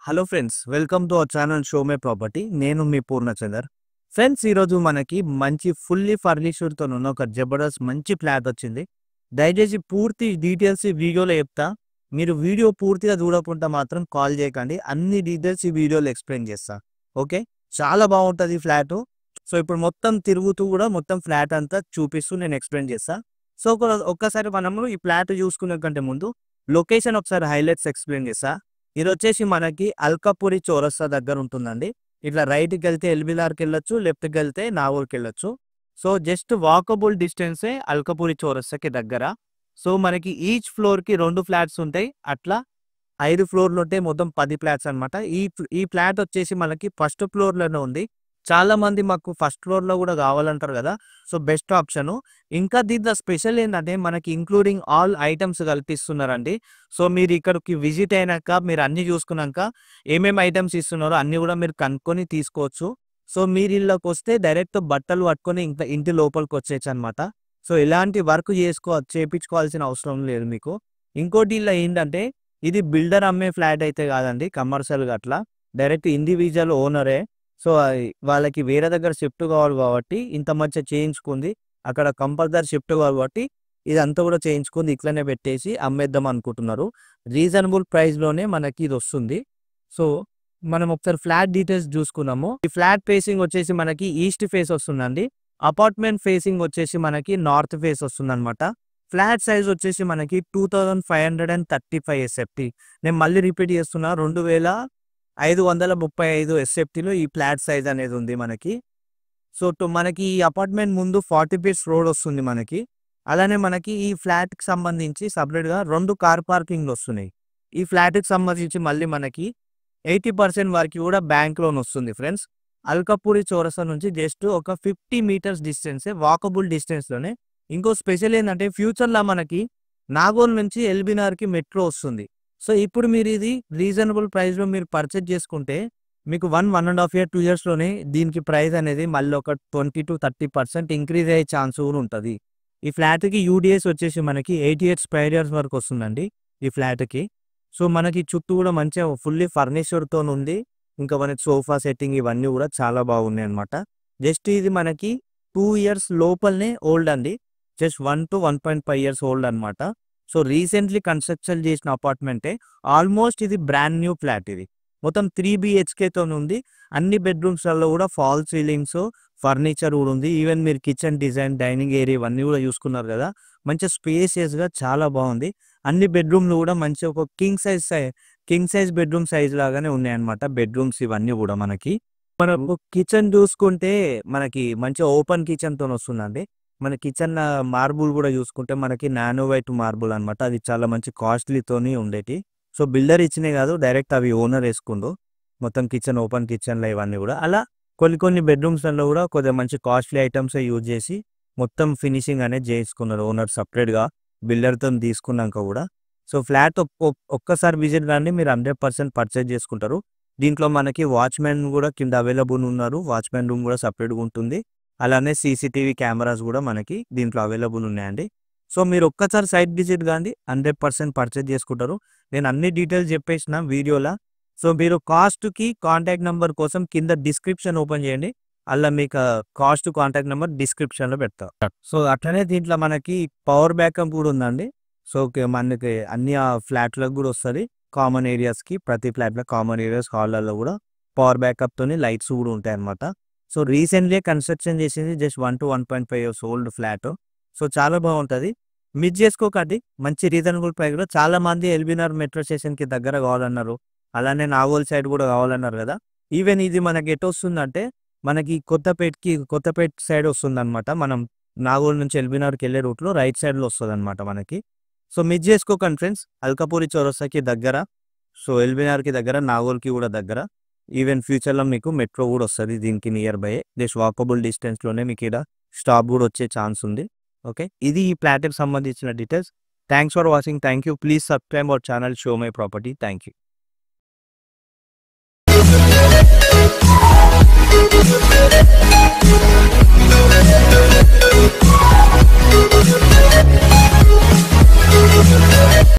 Hello friends, welcome to our channel show May property. నేను మీ Purnachander. Friends, ఈరోజు మనకి మంచి ఫుల్లీ ఫర్నిష్డ్తో ఉన్న ఒక జబర్దస్త్ మంచి ఫ్లాట్ వచ్చింది. దయచేసి పూర్తి డీటెయిల్స్ ఈ వీడియోలో చెప్తా. మీరు వీడియో పూర్తిగా చూడకుండా మాత్రం కాల్ చేయకండి. అన్ని డీటెయిల్స్ ఈ వీడియోలో ఎక్స్ప్లెయిన్ చేస్తా. ఓకే, చాలా బాగుంటుంది ఈ ఫ్లాట్. సో ఇప్పుడు మొత్తం తిరుగుతూ కూడా మొత్తం ఫ్లాట్ అంతా చూపిస్తూ నేను ఎక్స్ప్లెయిన్ చేస్తా. సో ఒక్కసారి మనము ఈ ఫ్లాట్ చూసుకునే కంటే ముందు లొకేషన్ ఒకసారి హైలైట్స్ ఎక్స్ప్లెయిన్ చేస్తా. ఇది వచ్చేసి మనకి అల్కాపురి చౌరస్తా దగ్గర ఉంటుందండి. ఇట్లా రైట్కి వెళ్తే ఎల్బిలార్కి వెళ్ళొచ్చు, లెఫ్ట్కి వెళ్తే నాగూర్కి వెళ్ళొచ్చు. సో జస్ట్ వాకబుల్ డిస్టెన్సే అల్కాపురి చౌరస్తాకి దగ్గర. సో మనకి ఈచ్ ఫ్లోర్కి 2 ఫ్లాట్స్ ఉంటాయి. అట్లా 5 ఫ్లోర్లు ఉంటాయి, మొత్తం 10 ఫ్లాట్స్ అనమాట. ఈ ఫ్లాట్ వచ్చేసి మనకి ఫస్ట్ ఫ్లోర్లోనే ఉంది. చాలా మంది మాకు ఫస్ట్ ఫ్లోర్లో కూడా కావాలంటారు కదా, సో బెస్ట్ ఆప్షను. ఇంకా దీంట్లో స్పెషల్ ఏంటంటే మనకి ఇంక్లూడింగ్ ఆల్ ఐటమ్స్ కల్పిస్తున్నారండి. సో మీరు ఇక్కడికి విజిట్ అయినాక మీరు అన్ని చూసుకున్నాక ఏమేమి ఐటమ్స్ ఇస్తున్నారో అన్ని కూడా మీరు కనుక్కొని తీసుకోవచ్చు. సో మీరు ఇళ్ళకి వస్తే డైరెక్ట్ బట్టలు పట్టుకొని ఇంకా ఇంటి లోపలికి వచ్చేయచ్చు అనమాట. సో ఎలాంటి వర్క్ చేయించుకోవాల్సిన అవసరం లేదు మీకు. ఇంకోటి ఇలా ఏంటంటే ఇది బిల్డర్ అమ్మే ఫ్లాట్ అయితే కాదండి, కమర్షియల్గా అట్లా డైరెక్ట్ ఇండివిజువల్ ఓనరే. సో వాళ్ళకి వేరే దగ్గర షిఫ్ట్ కావాలి కాబట్టి ఇంత మధ్య చేయించుకుంది, అక్కడ కంపల్సరీ షిఫ్ట్ కావాలి కాబట్టి ఇదంతా కూడా చేయించుకుంది, ఇట్లనే పెట్టేసి అమ్మేద్దాం అనుకుంటున్నారు. రీజనబుల్ ప్రైస్లోనే మనకి ఇది వస్తుంది. సో మనం ఒకసారి ఫ్లాట్ డీటెయిల్స్ చూసుకున్నాము. ఈ ఫ్లాట్ ఫేసింగ్ వచ్చేసి మనకి ఈస్ట్ ఫేస్ వస్తుందండి. అపార్ట్మెంట్ ఫేసింగ్ వచ్చేసి మనకి నార్త్ ఫేస్ వస్తుంది అనమాట. ఫ్లాట్ సైజ్ వచ్చేసి మనకి 2535 SFT. నేను మళ్ళీ రిపీట్ చేస్తున్నా, 2535 SFTలో ఈ ఫ్లాట్ సైజ్ అనేది ఉంది మనకి. సో మనకి ఈ అపార్ట్మెంట్ ముందు 40 ఫీట్స్ రోడ్ వస్తుంది మనకి. అలానే మనకి ఈ ఫ్లాట్కి సంబంధించి సపరేట్గా 2 కార్ పార్కింగ్లు వస్తున్నాయి. ఈ ఫ్లాట్కి సంబంధించి మళ్ళీ మనకి 80% వరకు కూడా బ్యాంక్ లోన్ వస్తుంది ఫ్రెండ్స్. అల్కాపురి చౌరస్తా నుంచి జస్ట్ ఒక 50 మీటర్స్ డిస్టెన్సే, వాకబుల్ డిస్టెన్స్లోనే. ఇంకో స్పెషల్ ఏంటంటే ఫ్యూచర్లో మనకి నాగోల్ నుంచి ఎల్బినార్కి మెట్రో వస్తుంది. సో ఇప్పుడు మీరు ఇది రీజనబుల్ ప్రైస్లో మీరు పర్చేజ్ చేసుకుంటే మీకు 1.5 year 2 yearsలోనే దీనికి ప్రైస్ అనేది మళ్ళీ ఒక 20 to 30% ఇంక్రీజ్ అయ్యే ఛాన్స్ కూడా ఉంటుంది. ఈ ఫ్లాట్కి యూడిఎస్ వచ్చేసి మనకి 88 స్క్వేర్ యార్డ్స్ వరకు వస్తుందండి ఈ ఫ్లాట్కి. సో మనకి చుట్టూ కూడా మంచిగా ఫుల్లీ ఫర్నిచర్తో ఉంది. ఇంకా మనకి సోఫా సెట్టింగ్ ఇవన్నీ కూడా చాలా బాగున్నాయి అనమాట. జస్ట్ ఇది మనకి 2 years లోపలనే ఓల్డ్ అండి, జస్ట్ 1 to 1.5 years ఓల్డ్ అనమాట. సో రీసెంట్లీ కన్స్ట్రక్షన్ చేసిన అపార్ట్మెంటే. ఆల్మోస్ట్ ఇది బ్రాండ్ న్యూ ఫ్లాట్. ఇది మొత్తం 3 BHKతో ఉంది. అన్ని బెడ్రూమ్స్లలో కూడా ఫాల్ సీలింగ్స్, ఫర్నిచర్ కూడా ఉంది. ఈవెన్ మీరు కిచెన్ డిజైన్, డైనింగ్ ఏరియా ఇవన్నీ కూడా చూసుకున్నారు కదా, మంచిగా స్పేసియస్గా చాలా బాగుంది. అన్ని బెడ్రూమ్లు కూడా మంచి ఒక కింగ్ సైజ్ బెడ్రూమ్ సైజ్ లాగానే ఉన్నాయన్నమాట బెడ్రూమ్స్ ఇవన్నీ కూడా. మనం కిచెన్ చూసుకుంటే మనకి మంచి ఓపెన్ కిచెన్తో వస్తుందండి. మన కిచెన్ మార్బుల్ కూడా చూసుకుంటే మనకి నానో వైట్ మార్బుల్ అనమాట. అది చాలా మంచి కాస్ట్లీతోని ఉండేటి. సో బిల్డర్ ఇచ్చినే కాదు, డైరెక్ట్ అవి ఓనర్ వేసుకుండు మొత్తం కిచెన్, ఓపెన్ కిచెన్లో ఇవన్నీ కూడా. అలా కొన్ని బెడ్రూమ్స్లలో కూడా కొద్దిగా మంచి కాస్ట్లీ ఐటమ్స్ యూజ్ చేసి మొత్తం ఫినిషింగ్ అనేది చేసుకున్నారు ఓనర్ సపరేట్గా బిల్డర్తో తీసుకున్నాక కూడా. సో ఫ్లాట్ ఒక్కసారి విజిట్ కానీ మీరు 100% పర్చేజ్ చేసుకుంటారు. దీంట్లో మనకి వాచ్మెన్ కూడా కింద అవైలబుల్ ఉన్నారు. వాచ్మెన్ రూమ్ కూడా సపరేట్గా ఉంటుంది. అలానే CCTV కెమెరాస్ కూడా మనకి దీంట్లో అవైలబుల్ ఉన్నాయండి. సో మీరు ఒక్కసారి సైట్ విజిట్ కానీ 100% పర్చేజ్ చేసుకుంటారు. నేను అన్ని డీటెయిల్స్ చెప్పేసిన వీడియోలో. సో మీరు కాస్ట్కి కాంటాక్ట్ నెంబర్ కోసం కింద డిస్క్రిప్షన్ ఓపెన్ చేయండి, అలా మీకు కాస్ట్ కాంటాక్ట్ నెంబర్ డిస్క్రిప్షన్లో పెడతా. సో అట్లనే దీంట్లో మనకి పవర్ బ్యాకప్ కూడా ఉందండి. సో మనకి అన్ని ఫ్లాట్లకు కూడా వస్తుంది. కామన్ ఏరియాస్కి, ప్రతి ఫ్లాట్లో కామన్ ఏరియాస్ హాల్లలో కూడా పవర్ బ్యాకప్తోని లైట్స్ కూడా ఉంటాయి అన్నమాట. సో రీసెంట్లీ కన్స్ట్రక్షన్ చేసింది, just 1 to 1.5 years old flat. So చాలా బాగుంటుంది, మిస్ చేసుకోకండి. మంచి రీజనబుల్ ప్రైస్లో. చాలా మంది ఎల్బినార్ మెట్రో స్టేషన్కి దగ్గర కావాలన్నారు, అలానే నాగోల్ సైడ్ కూడా కావాలన్నారు కదా. ఈవెన్ ఇది మనకి ఎటు వస్తుందంటే మనకి కొత్తపేట సైడ్ వస్తుంది అనమాట. మనం నాగోల్ నుంచి ఎల్బినార్కి వెళ్ళే రూట్లో రైట్ సైడ్లో వస్తుంది అనమాట మనకి. సో మిస్ చేసుకోకండి ఫ్రెండ్స్, అల్కాపురి చౌరస్తాకి దగ్గర. సో ఎల్బినార్కి దగ్గర, నాగోల్కి కూడా దగ్గర. ఈవెన్ ఫ్యూచర్లో మీకు మెట్రో కూడా వస్తుంది దీనికి నియర్ బై. జస్ట్ వాకబుల్ డిస్టెన్స్లోనే మీకు ఇక్కడ స్టాప్ కూడా వచ్చే ఛాన్స్ ఉంది. ఓకే, ఇది ఈ ఫ్లాట్కి సంబంధించిన details. Thanks for watching. Thank you. Please subscribe our channel show my property. Thank you.